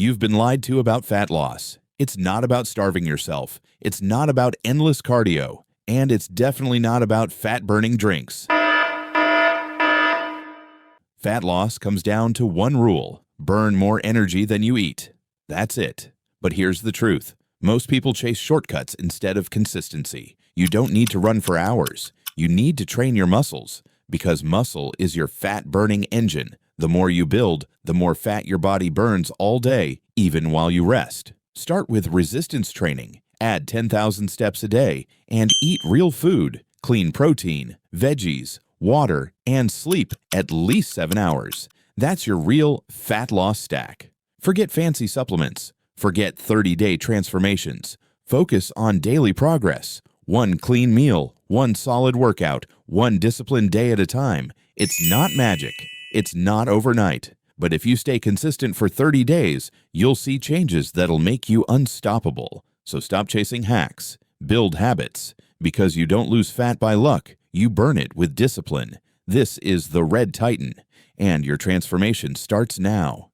You've been lied to about fat loss. It's not about starving yourself. It's not about endless cardio. And it's definitely not about fat-burning drinks. Fat loss comes down to one rule: burn more energy than you eat. That's it. But here's the truth. Most people chase shortcuts instead of consistency. You don't need to run for hours. You need to train your muscles, because muscle is your fat-burning engine. The more you build, the more fat your body burns all day, even while you rest. Start with resistance training. Add 10,000 steps a day and eat real food, clean protein, veggies, water, and sleep at least 7 hours. That's your real fat loss stack. Forget fancy supplements. Forget 30-day transformations. Focus on daily progress. One clean meal, one solid workout, one disciplined day at a time. It's not magic. It's not overnight. But if you stay consistent for 30 days, you'll see changes that'll make you unstoppable. So stop chasing hacks. Build habits. Because you don't lose fat by luck, you burn it with discipline. This is the Red Titan, and your transformation starts now.